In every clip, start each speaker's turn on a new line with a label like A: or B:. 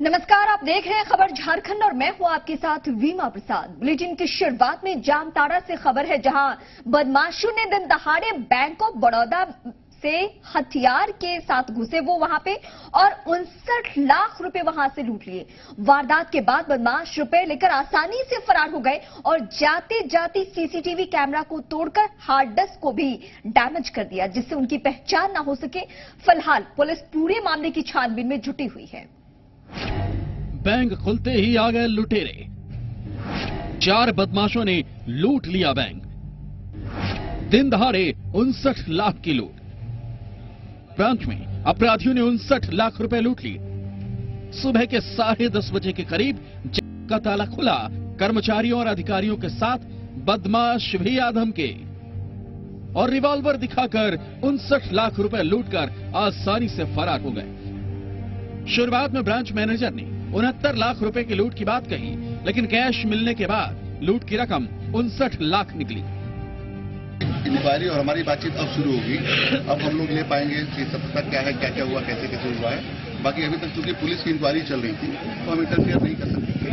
A: नमस्कार, आप देख रहे हैं खबर झारखंड और मैं हूं आपके साथ वीमा प्रसाद। बुलेटिन की शुरुआत में जामताड़ा से खबर है, जहां बदमाशों ने दिन दहाड़े बैंक ऑफ बड़ौदा से हथियार के साथ घुसे वो वहां पे और 59 लाख रुपए वहां से लूट लिए। वारदात के बाद बदमाश रुपए लेकर आसानी से फरार हो गए और जाते जाते सीसीटीवी कैमरा को तोड़कर हार्ड डिस्क को भी डैमेज कर दिया, जिससे उनकी पहचान न हो सके। फिलहाल पुलिस पूरे मामले की छानबीन में जुटी हुई है।
B: बैंक खुलते ही आ गए लुटेरे। 4 बदमाशों ने लूट लिया बैंक। दिन दहाड़े 59 लाख की लूट। ब्रांच में अपराधियों ने 59 लाख रुपए लूट लिए। सुबह के 10:30 बजे के करीब बैंक का ताला खुला। कर्मचारियों और अधिकारियों के साथ बदमाश भी आधम के और रिवॉल्वर दिखाकर 59 लाख रुपए लूटकर आसानी से फरार हो गए। शुरुआत में ब्रांच मैनेजर ने 69 लाख रुपए की लूट की बात कही, लेकिन कैश मिलने के बाद लूट की रकम 59 लाख निकली।
C: इंक्वायरी और हमारी बातचीत अब शुरू होगी। अब हम लोग ले पाएंगे कि सब तक क्या है, क्या क्या हुआ, कैसे कैसे हुआ है। बाकी अभी तक चूंकि पुलिस की इंक्वायरी चल रही थी तो हम इंटरफेयर नहीं कर सकते।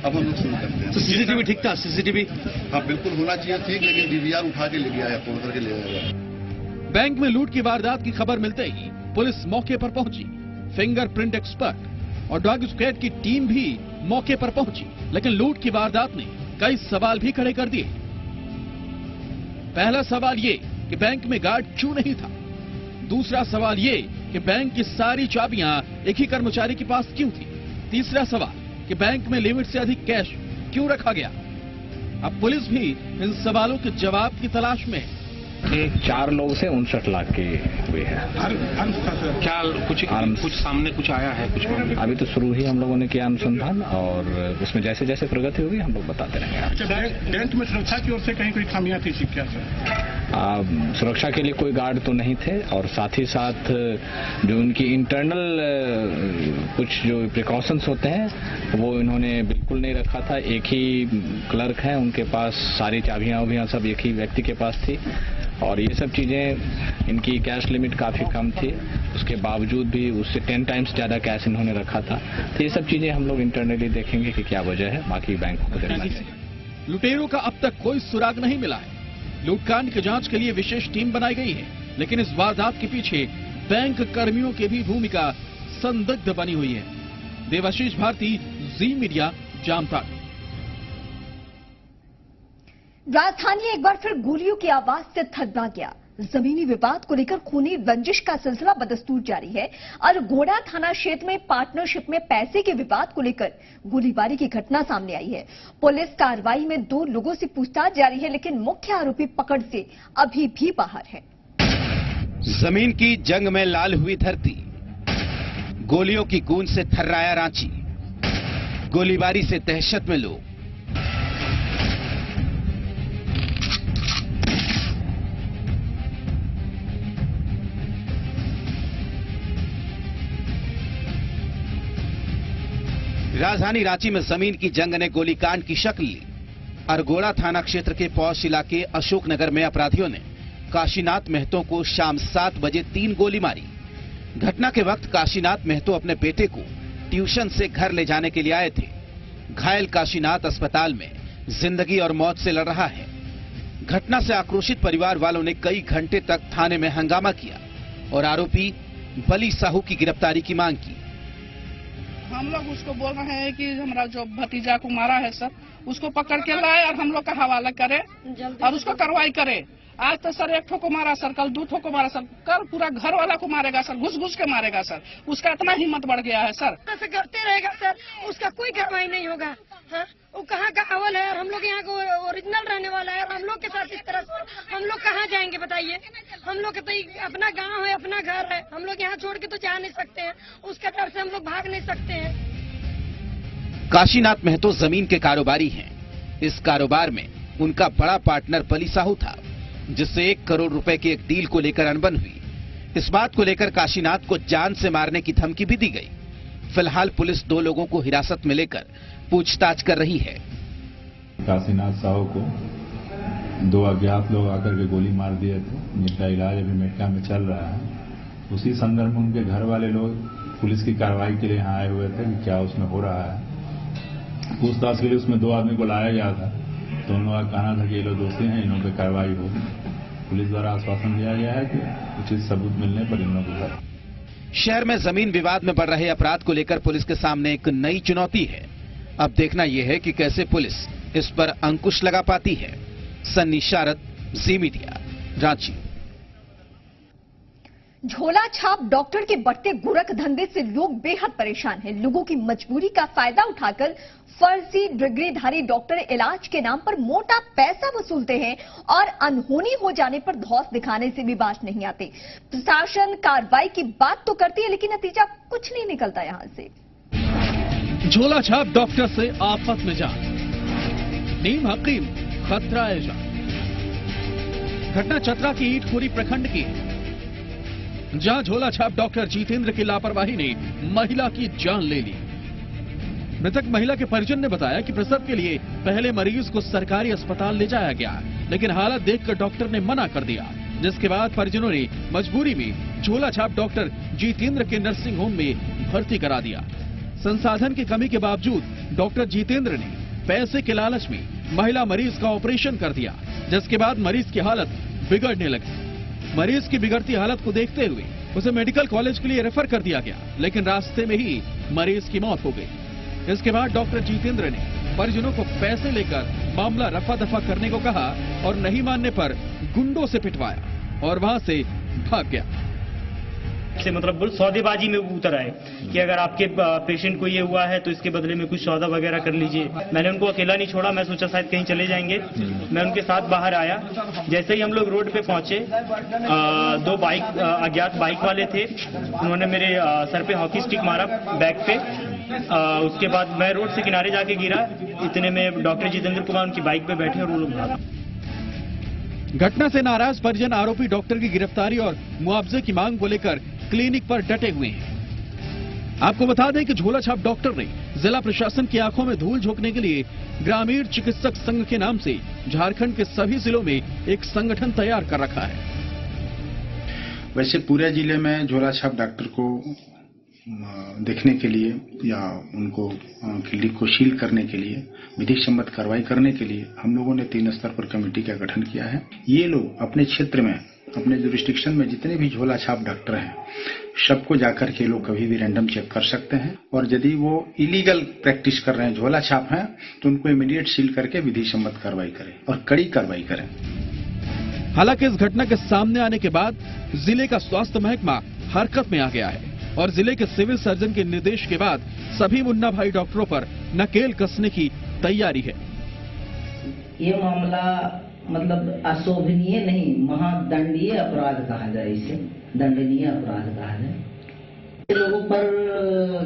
C: अब हम लोग शुरू करते हैं।
B: तो सीसीटीवी ठीक था? सीसीटीवी
C: हाँ बिल्कुल होना चाहिए ठीक, लेकिन डीवीआर उठा के ले गया है, फोन करके ले गया।
B: बैंक में लूट की वारदात की खबर मिलते ही पुलिस मौके पर पहुंची। फिंगरप्रिंट एक्सपर्ट और डॉग स्क्वाड की टीम भी मौके पर पहुंची, लेकिन लूट की वारदात ने कई सवाल भी खड़े कर दिए। पहला सवाल ये कि बैंक में गार्ड क्यों नहीं था। दूसरा सवाल ये कि बैंक की सारी चाबियां एक ही कर्मचारी के पास क्यों थी। तीसरा सवाल कि बैंक में लिमिट से अधिक कैश क्यों रखा गया। अब पुलिस भी इन सवालों के जवाब की तलाश में है।
D: 4 लोग से 59 लाख की हुई है।
E: क्या कुछ सामने कुछ आया है? कुछ
D: अभी तो शुरू ही हम लोगों ने किया अनुसंधान और उसमें जैसे जैसे प्रगति होगी हम लोग बताते रहेंगे।
E: बैंक में सुरक्षा की ओर से कहीं कोई खामियां थी क्या सर?
D: सुरक्षा के लिए कोई गार्ड तो नहीं थे और साथ ही साथ जो उनकी इंटरनल कुछ जो प्रिकॉशंस होते हैं वो इन्होंने बिल्कुल नहीं रखा था। एक ही क्लर्क है, उनके पास सारी चाबियां सब एक ही व्यक्ति के पास थी और ये सब चीजें, इनकी कैश लिमिट काफी कम थी, उसके बावजूद भी उससे 10 टाइम्स ज्यादा कैश इन्होंने रखा था। तो ये सब चीजें हम लोग इंटरनली देखेंगे कि क्या वजह है, बाकी बैंक को देखना चाहिए।
B: लुटेरों का अब तक कोई सुराग नहीं मिला है। लूटकांड की जांच के लिए विशेष टीम बनाई गई है, लेकिन इस वारदात के पीछे बैंक कर्मियों की भी भूमिका संदिग्ध बनी हुई है। देवाशीष भारती, जी मीडिया, जामताड़ा।
A: राजधानी एक बार फिर गोलियों की आवाज से थर्रा गया। जमीनी विवाद को लेकर खूनी रंजिश का सिलसिला बदस्तूर जारी है और गोड़ा थाना क्षेत्र में पार्टनरशिप में पैसे के विवाद को लेकर गोलीबारी की घटना सामने आई है। पुलिस कार्रवाई में 2 लोगों से पूछताछ जारी है, लेकिन मुख्य आरोपी पकड़ से अभी भी बाहर है।
F: जमीन की जंग में लाल हुई धरती, गोलियों की गूंज से थर्राया रांची, गोलीबारी से दहशत में लोग। राजधानी रांची में जमीन की जंग ने गोलीकांड की शक्ल ली। अरगोड़ा थाना क्षेत्र के पौष इलाके अशोकनगर में अपराधियों ने काशीनाथ महतो को शाम 7 बजे 3 गोली मारी। घटना के वक्त काशीनाथ महतो अपने बेटे को ट्यूशन से घर ले जाने के लिए आए थे। घायल काशीनाथ अस्पताल में जिंदगी और मौत से लड़ रहा है। घटना से आक्रोशित परिवार वालों ने कई घंटे तक थाने में हंगामा किया और आरोपी बली साहू की गिरफ्तारी की मांग की।
G: हम लोग उसको बोल रहे हैं कि हमारा जो भतीजा को मारा है सर, उसको पकड़ के लाए और हम लोग का हवाला करे और उसको कार्रवाई करे। आज तो सर 1 ठो को मारा सर, कल 2 ठो को मारा सर, कल पूरा घर वाला को मारेगा सर, घुस घुस के मारेगा सर। उसका इतना हिम्मत बढ़ गया है सर।
H: ऐसे करते रहेगा सर, उसका कोई कार्रवाई नहीं होगा। हाँ? वो कहाँ का अवल है और हम लोग यहाँ को ओरिजिनल रहने वाला है और हम लोग के साथ इस तरह से हम लोग कहाँ जाएंगे बताइए। हम लोग का तो अपना गांव है, अपना घर है, हम लोग यहाँ छोड़ के तो जा नहीं सकते हैं। उसके डर से हम लोग भाग नहीं सकते हैं।
F: काशीनाथ महतो जमीन के कारोबारी हैं। इस कारोबार में उनका बड़ा पार्टनर बली साहू था, जिससे 1 करोड़ रुपए की एक डील को लेकर अनबन हुई। इस बात को लेकर काशीनाथ को जान से मारने की धमकी भी दी गई। फिलहाल पुलिस 2 लोगों को हिरासत में लेकर पूछताछ कर रही है।
I: काशीनाथ साहू को 2 अज्ञात लोग आकर के गोली मार दिए थे, जिनका इलाज अभी मेडका में चल रहा है। उसी संदर्भ में उनके घर वाले लोग पुलिस की कार्रवाई के लिए यहाँ आए हुए थे कि क्या उसमें हो रहा है। पूछताछ के लिए उसमें 2 आदमी को लाया गया था, तो उन लोगों का कहना था कि ये लोग दोषी हैं, इन्हों पर कार्रवाई होगी। पुलिस द्वारा आश्वासन दिया गया है कि उचित सबूत मिलने पर इन लोगों को।
F: शहर में जमीन विवाद में बढ़ रहे अपराध को लेकर पुलिस के सामने एक नई चुनौती है। अब देखना यह है कि कैसे पुलिस इस पर अंकुश लगा पाती है। सन्नी शारद, जी मीडिया, रांची।
A: झोला छाप डॉक्टर के बढ़ते गोरख धंधे से लोग बेहद परेशान हैं। लोगों की मजबूरी का फायदा उठाकर फर्जी डिग्रीधारी डॉक्टर इलाज के नाम पर मोटा पैसा वसूलते हैं और अनहोनी हो जाने पर धौंस दिखाने से भी बात नहीं आती। प्रशासन कार्रवाई की बात तो करती है, लेकिन नतीजा कुछ नहीं निकलता यहां से।
B: झोला छाप डॉक्टर से आफत में जान, नीम हकीम खतरा है जान। घटना चतरा की ईटखोरी प्रखंड की है, जहां झोला छाप डॉक्टर जितेंद्र की लापरवाही ने महिला की जान ले ली। मृतक महिला के परिजन ने बताया कि प्रसव के लिए पहले मरीज को सरकारी अस्पताल ले जाया गया, लेकिन हालत देखकर डॉक्टर ने मना कर दिया, जिसके बाद परिजनों ने मजबूरी में झोला छाप डॉक्टर जितेंद्र के नर्सिंग होम में भर्ती करा दिया। संसाधन की कमी के बावजूद डॉक्टर जितेंद्र ने पैसे के लालच में महिला मरीज का ऑपरेशन कर दिया, जिसके बाद मरीज की हालत बिगड़ने लगी। मरीज की बिगड़ती हालत को देखते हुए उसे मेडिकल कॉलेज के लिए रेफर कर दिया गया, लेकिन रास्ते में ही मरीज की मौत हो गई। इसके बाद डॉक्टर जितेंद्र ने परिजनों को पैसे लेकर मामला रफा दफा करने को कहा और नहीं मानने पर गुंडों से पिटवाया और वहां से भाग गया।
J: से मतलब सौदेबाजी में उतर आए कि अगर आपके पेशेंट को ये हुआ है तो इसके बदले में कुछ सौदा वगैरह कर लीजिए। मैंने उनको अकेला नहीं छोड़ा, मैं सोचा शायद कहीं चले जाएंगे। मैं उनके साथ बाहर आया। जैसे ही हम लोग रोड पे पहुंचे, 2 बाइक अज्ञात बाइक वाले थे, उन्होंने मेरे सर पे हॉकी स्टिक मारा, बैक पे। उसके बाद मैं रोड से किनारे जाके गिरा। इतने में डॉक्टर जितेंद्र कुमार उनकी बाइक पे बैठे और वो लोग भागे।
B: घटना से नाराज परिजन आरोपी डॉक्टर की गिरफ्तारी और मुआवजे की मांग को लेकर क्लिनिक पर डटे हुए हैं। आपको बता दें कि झोला छाप डॉक्टर ने जिला प्रशासन की आंखों में धूल झोंकने के लिए ग्रामीण चिकित्सक संघ के नाम से झारखंड के सभी जिलों में एक संगठन तैयार कर रखा है।
K: वैसे पूरे जिले में झोला छाप डॉक्टर को देखने के लिए या उनको क्लिनिक को सील करने के लिए, विधिक सम्मत कार्रवाई करने के लिए हम लोगों ने 3 स्तर पर कमेटी का गठन किया है। ये लोग अपने क्षेत्र में, अपने जुरिस्डिक्शन में जितने भी झोला छाप डॉक्टर हैं, सबको जाकर के लोग कभी भी रैंडम चेक कर सकते हैं और यदि वो इलीगल प्रैक्टिस कर रहे हैं, झोला छाप हैं, तो उनको इमीडिएट सील करके विधि सम्मत कार्रवाई करें और कड़ी कार्रवाई करें।
B: हालांकि इस घटना के सामने आने के बाद जिले का स्वास्थ्य महकमा हरकत में आ गया है और जिले के सिविल सर्जन के निर्देश के बाद सभी मुन्ना भाई डॉक्टरों पर नकेल कसने की तैयारी है।
L: ये मामला मतलब अशोभनीय नहीं, महादंडनीय अपराध कहा जाए, इसे दंडनीय अपराध कहा जाए। लोगों पर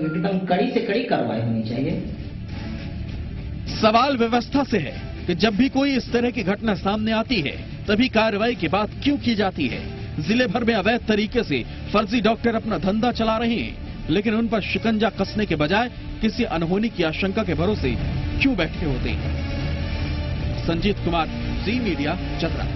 L: एकदम कड़ी से कड़ी कार्रवाई होनी चाहिए।
B: सवाल व्यवस्था से है कि जब भी कोई इस तरह की घटना सामने आती है, तभी कार्रवाई की बात क्यों की जाती है। जिले भर में अवैध तरीके से फर्जी डॉक्टर अपना धंधा चला रहे हैं, लेकिन उन पर शिकंजा कसने के बजाय किसी अनहोनी की आशंका के भरोसे क्यों बैठे होते हैं। संजीत कुमार, जी मीडिया, चतरा।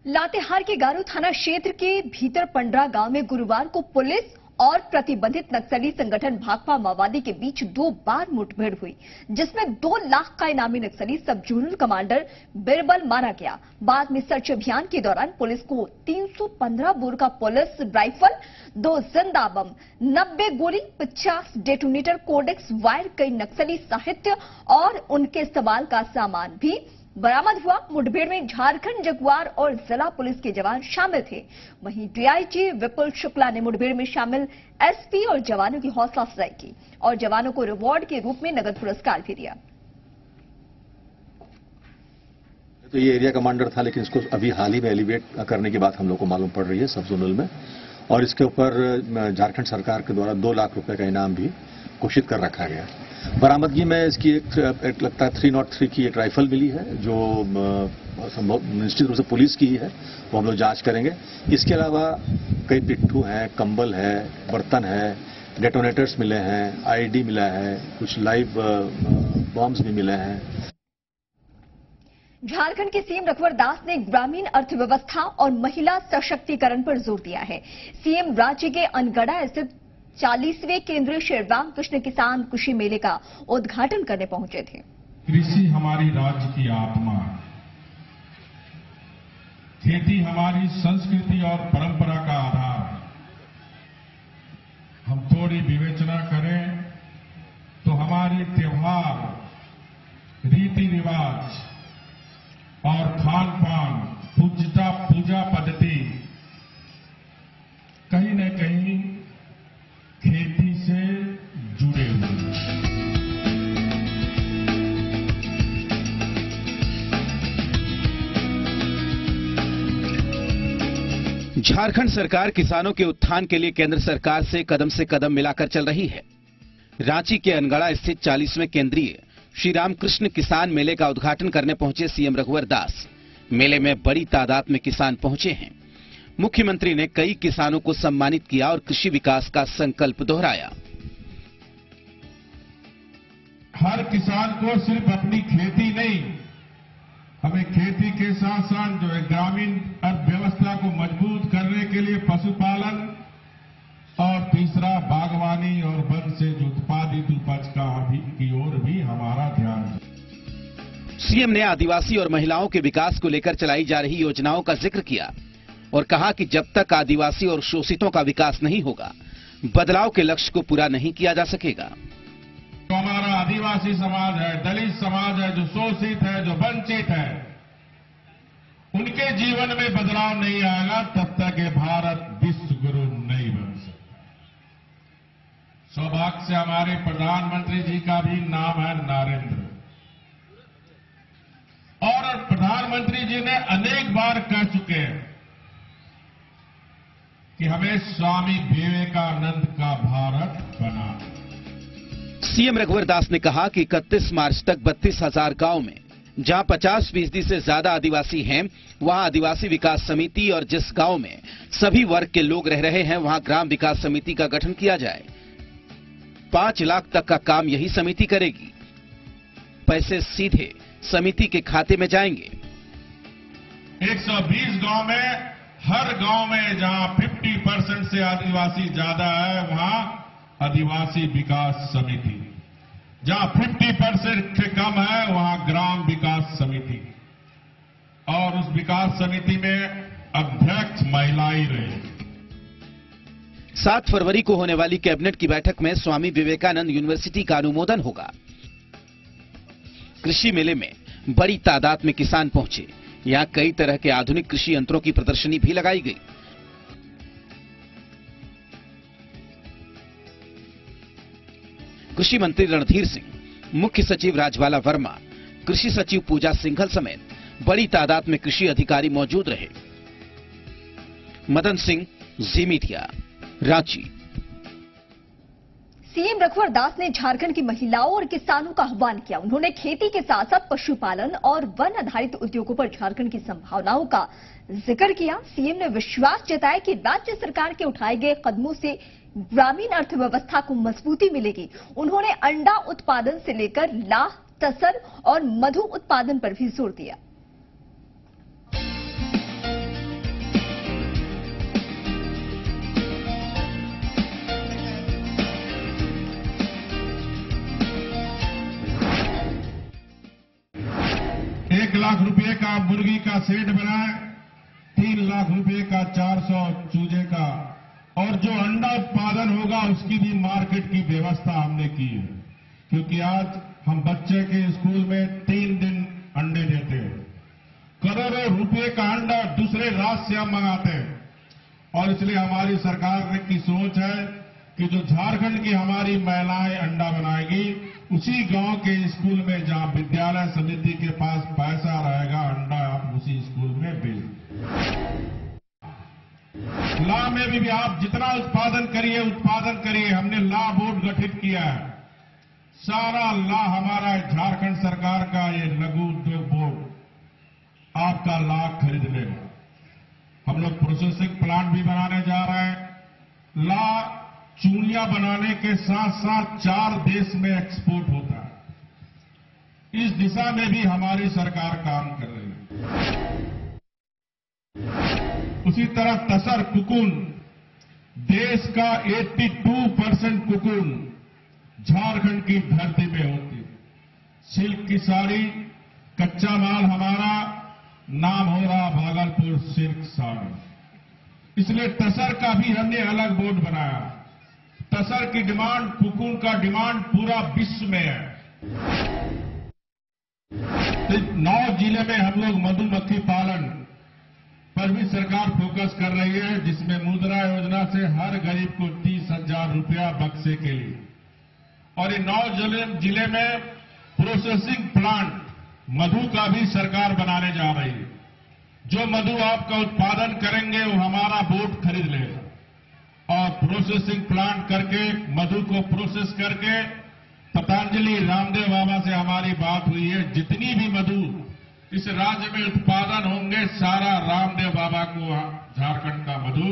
A: लातेहार के गारो थाना क्षेत्र के भीतर पंडरा गांव में गुरुवार को पुलिस और प्रतिबंधित नक्सली संगठन भाकपा माओवादी के बीच 2 बार मुठभेड़ हुई, जिसमें 2 लाख का इनामी नक्सली सब जोनल कमांडर बिरबल मारा गया। बाद में सर्च अभियान के दौरान पुलिस को 315 बोर का पुलिस राइफल, 2 जिंदा बम, 90 गोली, 50 डेटोनेटर, कोडेक्स वायर, कई नक्सली साहित्य और उनके इस्तेमाल का सामान भी बरामद हुआ। मुठभेड़ में झारखंड जगुआर और जिला पुलिस के जवान शामिल थे। वहीं डीआईजी विपुल शुक्ला ने मुठभेड़ में शामिल एसपी और जवानों की हौसला अफजाई की और जवानों को रिवॉर्ड के रूप में नगद पुरस्कार भी दिया।
M: तो ये एरिया कमांडर था, लेकिन इसको अभी हाल ही में एलिवेट करने की बात हम लोग को मालूम पड़ रही है सब जोनल में, और इसके ऊपर झारखंड सरकार के द्वारा 2 लाख रुपए का इनाम भी घोषित कर रखा गया। बरामदगी में इसकी एक लगता है 303 की एक राइफल मिली है, जो निश्चित रूप से पुलिस की ही है, वो हम लोग जांच करेंगे। इसके अलावा कई पिट्ठू हैं, कंबल है, बर्तन है, डेटोनेटर्स मिले हैं, आईडी मिला है, कुछ लाइव बॉम्ब्स भी मिले हैं।
A: झारखंड के सीएम रघुवर दास ने ग्रामीण अर्थव्यवस्था और महिला सशक्तिकरण पर जोर दिया है। सीएम राज्य के अनगढ़ा स्थित 40वें केंद्रीय श्री रामकृष्ण किसान कृषि मेले का उद्घाटन करने पहुंचे थे।
N: कृषि हमारी राज्य की आत्मा है। खेती हमारी संस्कृति और परंपरा का आधार है। हम थोड़ी विवेचना करें तो हमारे त्योहार, रीति रिवाज और खान पान, पूजा पद्धति कहीं न कहीं खेती से जुड़े हुए हैं।
F: झारखंड सरकार किसानों के उत्थान के लिए केंद्र सरकार से कदम मिलाकर चल रही है। रांची के अनगढ़ा स्थित 40वें केंद्रीय श्री रामकृष्ण किसान मेले का उद्घाटन करने पहुंचे सीएम रघुवर दास। मेले में बड़ी तादाद में किसान पहुंचे हैं। मुख्यमंत्री ने कई किसानों को सम्मानित किया और कृषि विकास का संकल्प दोहराया।
N: हर किसान को सिर्फ अपनी खेती नहीं, हमें खेती के साथ साथ जो है ग्रामीण अर्थव्यवस्था को मजबूत करने के लिए पशुपालन और तीसरा बागवानी और वन से जो उत्पादित उपज की ओर भी हमारा ध्यान है।
F: सीएम ने आदिवासी और महिलाओं के विकास को लेकर चलाई जा रही योजनाओं का जिक्र किया और कहा कि जब तक आदिवासी और शोषितों का विकास नहीं होगा, बदलाव के लक्ष्य को पूरा नहीं किया जा सकेगा।
N: तो हमारा आदिवासी समाज है, दलित समाज है, जो शोषित है, जो वंचित है, उनके जीवन में बदलाव नहीं आएगा तब तक ये भारत विश्व गुरु नहीं बन सकता। सौभाग्य से हमारे प्रधानमंत्री जी का भी नाम है नरेंद्र, और प्रधानमंत्री जी ने अनेक बार कह चुके हैं कि हमें स्वामी विवेकानंद का भारत बनाना।
F: सीएम रघुवर दास ने कहा कि 31 मार्च तक 32,000 गांव में जहां 50% से ज्यादा आदिवासी हैं, वहां आदिवासी विकास समिति और जिस गांव में सभी वर्ग के लोग रह रहे हैं, वहां ग्राम विकास समिति का गठन किया जाए। 5 लाख तक का काम यही समिति करेगी। पैसे सीधे समिति के खाते में जाएंगे।
N: 120 गांव में, हर गांव में जहां 50% से आदिवासी ज्यादा है, वहां आदिवासी विकास समिति, जहां 50% से कम है, वहां ग्राम विकास समिति, और उस विकास समिति में अध्यक्ष महिलाएं रहेंगी।
F: 7 फरवरी को होने वाली कैबिनेट की बैठक में स्वामी विवेकानंद यूनिवर्सिटी का अनुमोदन होगा। कृषि मेले में बड़ी तादाद में किसान पहुंचे। यहां कई तरह के आधुनिक कृषि यंत्रों की प्रदर्शनी भी लगाई गई। कृषि मंत्री रणधीर सिंह, मुख्य सचिव राजबाला वर्मा, कृषि सचिव पूजा सिंघल समेत बड़ी तादाद में कृषि अधिकारी मौजूद रहे। मदन सिंह, जी मीडिया, रांची।
A: सीएम रघुवर दास ने झारखंड की महिलाओं और किसानों का आह्वान किया। उन्होंने खेती के साथ साथ पशुपालन और वन आधारित उद्योगों पर झारखंड की संभावनाओं का जिक्र किया। सीएम ने विश्वास जताया कि राज्य सरकार के उठाए गए कदमों से ग्रामीण अर्थव्यवस्था को मजबूती मिलेगी। उन्होंने अंडा उत्पादन से लेकर लाह, तसर और मधु उत्पादन पर भी जोर दिया।
N: एक लाख रुपए का मुर्गी का सेट बनाए, 3 लाख रुपए का 400 चूजे का, और जो अंडा उत्पादन होगा उसकी भी मार्केट की व्यवस्था हमने की है। क्योंकि आज हम बच्चे के स्कूल में 3 दिन अंडे देते हैं। करोड़ों रुपए का अंडा दूसरे राज्य से हम मंगाते हैं, और इसलिए हमारी सरकार की सोच है कि जो झारखंड की हमारी महिलाएं अंडा बनाएगी, उसी गांव के स्कूल में जहां विद्यालय समिति के पास पैसा रहेगा, अंडा आप उसी स्कूल में भेज। ला में भी आप जितना उत्पादन करिए। हमने ला बोर्ड गठित किया है। सारा ला हमारा झारखंड सरकार का ये लघु उद्योग बोर्ड आपका ला खरीद लेगा। हम लोग प्रोसेसिंग प्लांट भी बनाने जा रहे हैं। ला चूड़ियां बनाने के साथ साथ 4 देश में एक्सपोर्ट होता है। इस दिशा में भी हमारी सरकार काम कर रही है। उसी तरह तसर कुकुन, देश का 82% कुकुन झारखंड की धरती में होती है। सिल्क की साड़ी, कच्चा माल हमारा, नाम हो रहा भागलपुर सिल्क साड़ी। इसलिए तसर का भी हमने अलग बोर्ड बनाया। तसर की डिमांड, कुकुन का डिमांड पूरा विश्व में है। 9 जिले में हम लोग मधुमक्खी पालन पर भी सरकार फोकस कर रही है, जिसमें मुद्रा योजना से हर गरीब को 30,000 रुपया बक्से के लिए, और इन 9 जिले में प्रोसेसिंग प्लांट मधु का भी सरकार बनाने जा रही है। जो मधु आपका उत्पादन करेंगे वो हमारा बोर्ड खरीद लेगा और प्रोसेसिंग प्लांट करके मधु को प्रोसेस करके पतंजलि रामदेव बाबा से हमारी बात हुई है, जितनी भी मधु इस राज्य में उत्पादन होंगे सारा रामदेव बाबा को झारखंड का मधु।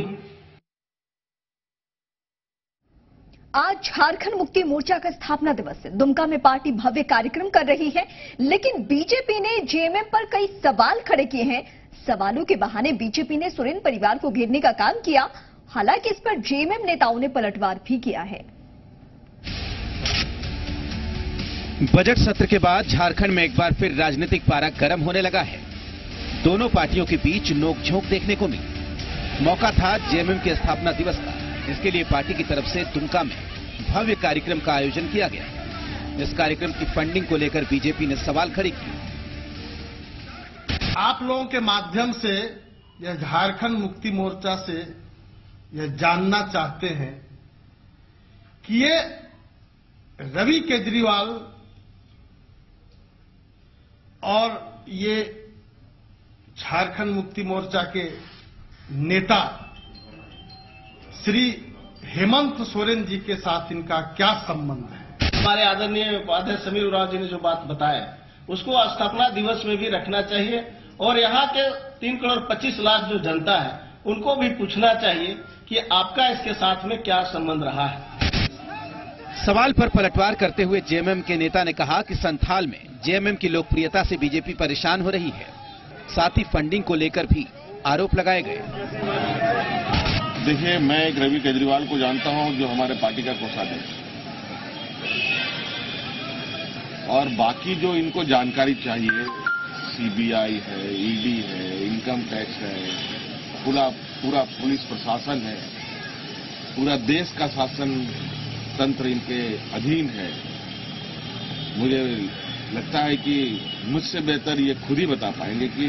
A: आज झारखंड मुक्ति मोर्चा का स्थापना दिवस है। दुमका में पार्टी भव्य कार्यक्रम कर रही है, लेकिन बीजेपी ने जेएमएम पर कई सवाल खड़े किए हैं। सवालों के बहाने बीजेपी ने सोरेन परिवार को घेरने का काम किया। हालांकि इस पर जेएमएम नेताओं ने पलटवार भी किया है।
F: बजट सत्र के बाद झारखंड में एक बार फिर राजनीतिक पारा गर्म होने लगा है। दोनों पार्टियों के बीच नोकझोंक देखने को मिली। मौका था जेएमएम के स्थापना दिवस का, जिसके लिए पार्टी की तरफ से दुमका में भव्य कार्यक्रम का आयोजन किया गया। इस कार्यक्रम की फंडिंग को लेकर बीजेपी ने सवाल खड़े किए।
O: आप लोगों के माध्यम से यह झारखंड मुक्ति मोर्चा से यह जानना चाहते हैं कि ये रवि केजरीवाल और ये झारखंड मुक्ति मोर्चा के नेता श्री हेमंत सोरेन जी के साथ इनका क्या संबंध है।
P: हमारे आदरणीय उपाध्यक्ष समीर उरांव जी ने जो बात बताया उसको स्थापना दिवस में भी रखना चाहिए और यहाँ के 3 करोड़ 25 लाख जो जनता है उनको भी पूछना चाहिए कि आपका इसके साथ में क्या संबंध रहा है।
F: सवाल पर पलटवार करते हुए जेएमएम के नेता ने कहा कि संथाल में जेएमएम की लोकप्रियता से बीजेपी परेशान हो रही है। साथ ही फंडिंग को लेकर भी आरोप लगाए गए।
N: देखिए, मैं एक रवि केजरीवाल को जानता हूं जो हमारे पार्टी का कोषाध्यक्ष, और बाकी जो इनको जानकारी चाहिए, सीबीआई है, ईडी है, इनकम टैक्स है, पूरा पुलिस प्रशासन है, पूरा देश का शासन तंत्र इनके अधीन है। मुझे लगता है कि मुझसे बेहतर ये खुद ही बता पाएंगे कि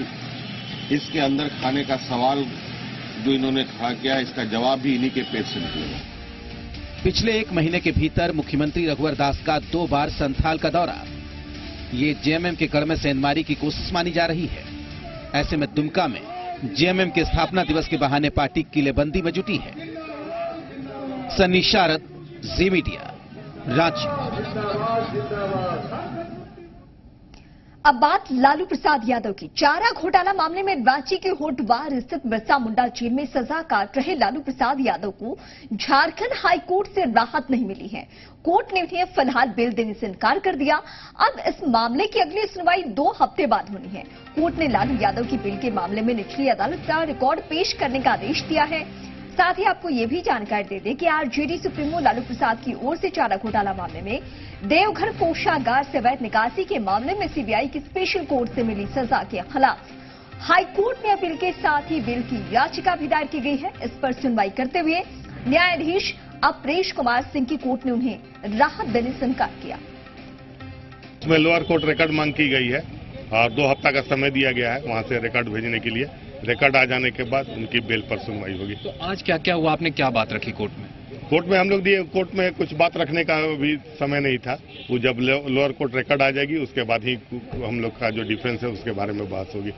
N: इसके अंदर खाने का सवाल जो इन्होंने खड़ा किया है, इसका जवाब भी इन्हीं के पेट से निकलेगा।
F: पिछले 1 महीने के भीतर मुख्यमंत्री रघुवर दास का 2 बार संथाल का दौरा, ये जेएमएम के गढ़ में सेंधमारी की कोशिश मानी जा रही है। ऐसे में दुमका में जेएमएम के स्थापना दिवस के बहाने पार्टी किलेबंदी में जुटी है। सन्नी शारद, जी मीडिया, रांची।
A: अब बात लालू प्रसाद यादव की। चारा घोटाला मामले में रांची के होटवार स्थित बिरसा मुंडा जेल में सजा काट रहे लालू प्रसाद यादव को झारखंड हाईकोर्ट से राहत नहीं मिली है। कोर्ट ने उन्हें फिलहाल बेल देने से इनकार कर दिया। अब इस मामले की अगली सुनवाई 2 हफ्ते बाद होनी है। कोर्ट ने लालू यादव की बेल के मामले में निचली अदालत का रिकॉर्ड पेश करने का आदेश दिया है। साथ ही आपको ये भी जानकारी दे दें कि आरजेडी सुप्रीमो लालू प्रसाद की ओर से चारा घोटाला मामले में देवघर कोषागार से अवैध निकासी के मामले में सीबीआई की स्पेशल कोर्ट से मिली सजा के खिलाफ हाईकोर्ट में अपील के साथ ही बेल की याचिका भी दायर की गई है। इस पर सुनवाई करते हुए न्यायाधीश अपरेश कुमार सिंह की कोर्ट ने उन्हें राहत देने से इनकार किया।
N: इसमें लोअर कोर्ट रिकॉर्ड मांग की गई है और 2 हफ्ता का समय दिया गया है वहां से रिकॉर्ड भेजने के लिए। रिकॉर्ड आ जाने के बाद उनकी बेल पर सुनवाई होगी।
Q: तो आज क्या क्या हुआ, आपने क्या बात रखी कोर्ट में?
N: कोर्ट में हम लोग दिए, कोर्ट में कुछ बात रखने का भी समय नहीं था। वो जब लोअर कोर्ट रिकॉर्ड आ जाएगी उसके बाद ही हम लोग का जो डिफरेंस है उसके बारे में बात होगी।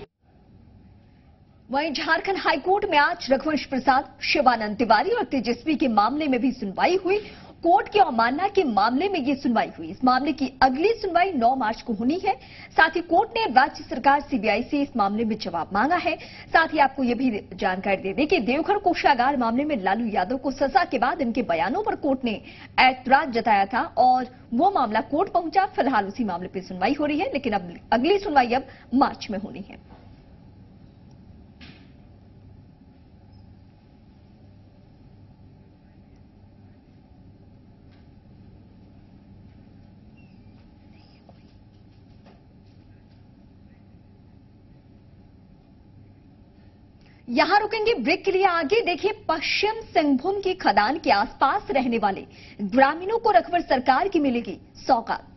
A: वहीं झारखंड हाईकोर्ट में आज रघुवंश प्रसाद, शिवानंद तिवारी और तेजस्वी के मामले में भी सुनवाई हुई। कोर्ट की अवमानना के मामले में ये सुनवाई हुई। इस मामले की अगली सुनवाई 9 मार्च को होनी है। साथ ही कोर्ट ने राज्य सरकार सीबीआई से इस मामले में जवाब मांगा है। साथ ही आपको यह भी जानकारी दे दें कि देवघर कोषागार मामले में लालू यादव को सजा के बाद इनके बयानों पर कोर्ट ने ऐतराज जताया था और वो मामला कोर्ट पहुंचा। फिलहाल उसी मामले पर सुनवाई हो रही है, लेकिन अब अगली सुनवाई अब मार्च में होनी है। यहां रुकेंगे ब्रेक के लिए। आगे देखिए, पश्चिम सिंहभूम की खदान के आसपास रहने वाले ग्रामीणों को रघुवर सरकार की मिलेगी सौगात।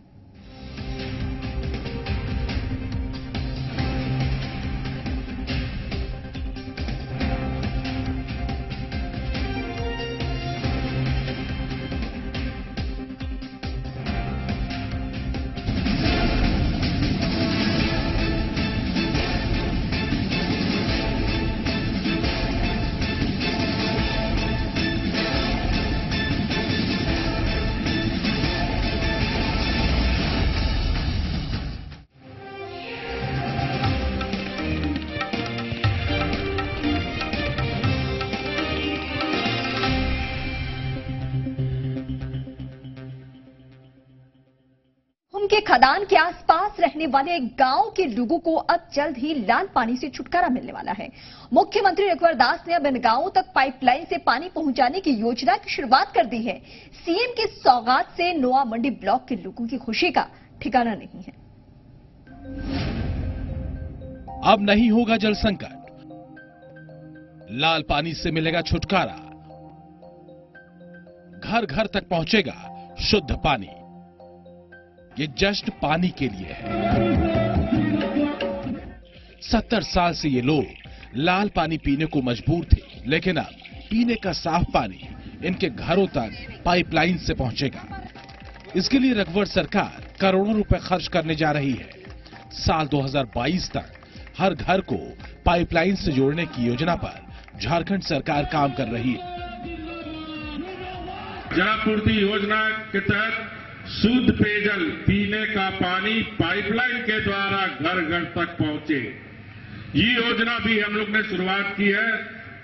A: के खदान के आसपास रहने वाले गांव के लोगों को अब जल्द ही लाल पानी से छुटकारा मिलने वाला है। मुख्यमंत्री रघुवर दास ने अब इन गांवों तक पाइपलाइन से पानी पहुंचाने की योजना की शुरुआत कर दी है। सीएम की सौगात से नोआ मंडी ब्लॉक के लोगों की खुशी का ठिकाना नहीं है।
B: अब नहीं होगा जल संकट, लाल पानी से मिलेगा छुटकारा, घर घर तक पहुंचेगा शुद्ध पानी। ये जश्न पानी के लिए है। 70 साल से ये लोग लाल पानी पीने को मजबूर थे, लेकिन अब पीने का साफ पानी इनके घरों तक पाइपलाइन से पहुंचेगा। इसके लिए रघुवर सरकार करोड़ों रुपए खर्च करने जा रही है। साल 2022 तक हर घर को पाइपलाइन से जोड़ने की योजना पर झारखंड सरकार काम कर रही है।
N: जलापूर्ति योजना के तहत शुद्ध पेयजल पीने का पानी पाइपलाइन के द्वारा घर घर तक पहुंचे, ये योजना भी हम लोग ने शुरुआत की है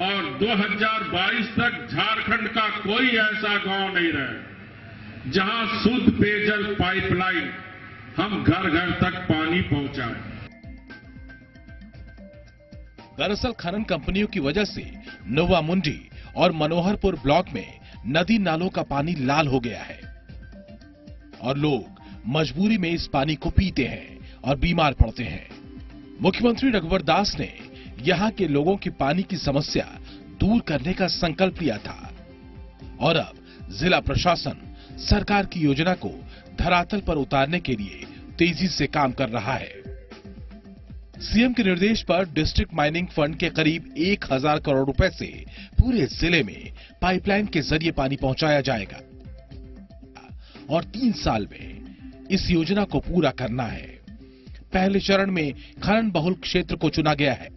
N: और 2022 तक झारखंड का कोई ऐसा गांव नहीं रहे जहां शुद्ध पेयजल पाइपलाइन हम घर घर तक पानी पहुंचाएं।
B: दरअसल खनन कंपनियों की वजह से नोवा मुंडी और मनोहरपुर ब्लॉक में नदी नालों का पानी लाल हो गया है और लोग मजबूरी में इस पानी को पीते हैं और बीमार पड़ते हैं। मुख्यमंत्री रघुवर दास ने यहां के लोगों की पानी की समस्या दूर करने का संकल्प लिया था और अब जिला प्रशासन सरकार की योजना को धरातल पर उतारने के लिए तेजी से काम कर रहा है। सीएम के निर्देश पर डिस्ट्रिक्ट माइनिंग फंड के करीब 1000 करोड़ रुपए से पूरे जिले में पाइपलाइन के जरिए पानी पहुंचाया जाएगा और 3 साल में इस योजना को पूरा करना है। पहले चरण में खनन बहुल क्षेत्र को चुना गया है।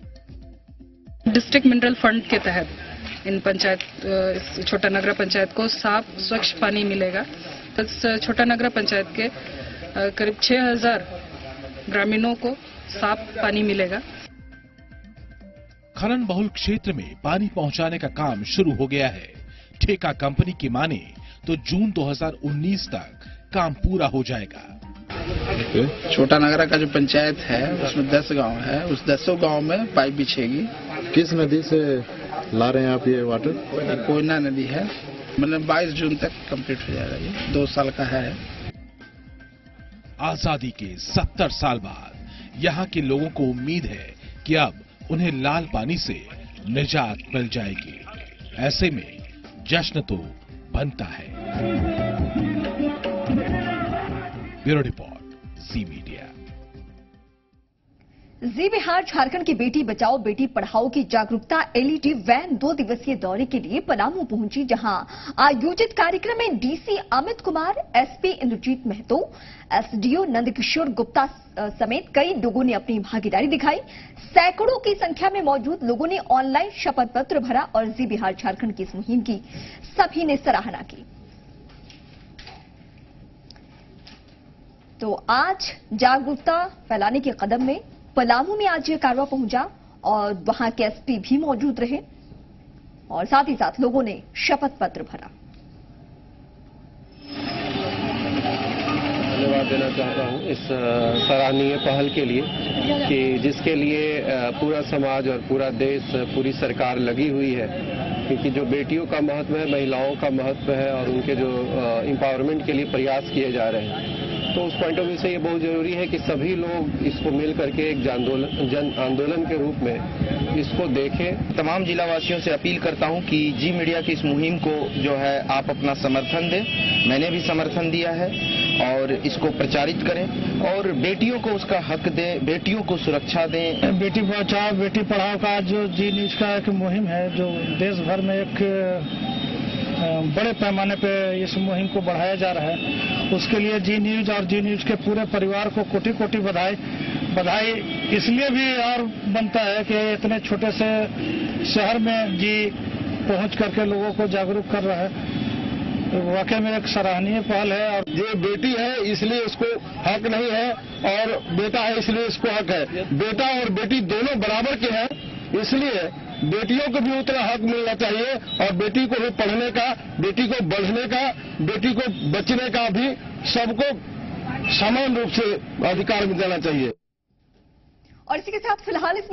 G: डिस्ट्रिक्ट मिनरल फंड के तहत इन पंचायत छोटा नगरा पंचायत को साफ स्वच्छ पानी मिलेगा। छोटा नगरा पंचायत के करीब 6000 ग्रामीणों को साफ पानी मिलेगा।
B: खनन बहुल क्षेत्र में पानी पहुंचाने का काम शुरू हो गया है। ठेका कंपनी की माने तो जून 2019 तक काम पूरा हो जाएगा।
K: छोटा नगरा का जो पंचायत है उसमें 10 गांव है, उस 10 गांव में पाइप बिछेगी।
M: किस नदी से ला रहे हैं आप ये वाटर?
K: कोयना नदी है, मतलब 22 जून तक कंप्लीट हो जाएगा। ये 2 साल का है।
B: आजादी के 70 साल बाद यहाँ के लोगों को उम्मीद है कि अब उन्हें लाल पानी से निजात मिल जाएगी। ऐसे में जश्न तो बनता है। ब्यूरो रिपोर्ट, जी मीडिया।
A: जी बिहार झारखंड की बेटी बचाओ बेटी पढ़ाओ की जागरूकता एलईडी वैन 2 दिवसीय दौरे के लिए पलामू पहुंची, जहां आयोजित कार्यक्रम में DC Amit Kumar, SP Indrajeet Mahato, SDO Nandkishore Gupta समेत कई लोगों ने अपनी भागीदारी दिखाई। सैकड़ों की संख्या में मौजूद लोगों ने ऑनलाइन शपथ पत्र भरा और जी बिहार झारखंड की इस मुहिम की सभी ने सराहना की। तो आज जागरूकता फैलाने के कदम में पलामू में आज ये कारवा पहुंचा और वहां के एसपी भी मौजूद रहे और साथ ही साथ लोगों ने शपथ पत्र भरा।
R: धन्यवाद देना चाहता हूं इस सराहनीय पहल के लिए कि जिसके लिए पूरा समाज और पूरा देश, पूरी सरकार लगी हुई है, क्योंकि जो बेटियों का महत्व है, महिलाओं का महत्व है और उनके जो एम्पावरमेंट के लिए प्रयास किए जा रहे हैं, तो उस पॉइंट ऑफ व्यू से ये बहुत जरूरी है कि सभी लोग इसको मिल करके एक जन आंदोलन के रूप में इसको देखें।
S: तमाम जिला वासियों से अपील करता हूं कि जी मीडिया की इस मुहिम को जो है आप अपना समर्थन दें। मैंने भी समर्थन दिया है और इसको प्रचारित करें और बेटियों को उसका हक दें, बेटियों को सुरक्षा दें।
E: बेटी बचाओ बेटी पढ़ाओ का जो जी न्यूज का एक मुहिम है, जो देश भर में एक बड़े पैमाने पे इस मुहिम को बढ़ाया जा रहा है, उसके लिए जी न्यूज और जी न्यूज के पूरे परिवार को कोटि कोटि बधाई इसलिए भी और बनता है कि इतने छोटे से शहर में जी पहुंच करके लोगों को जागरूक कर रहा है। वाकई में एक सराहनीय पहल है। और
N: ये बेटी है इसलिए उसको हक नहीं है और बेटा है इसलिए इसको हक है। बेटा और बेटी दोनों बराबर के हैं, इसलिए बेटियों को भी उतना हक मिलना चाहिए और बेटी को भी पढ़ने का, बेटी को बढ़ने का, बेटी को बचने का भी सबको समान रूप से अधिकार मिल जाना चाहिए।
A: और इसी के साथ फिलहाल इस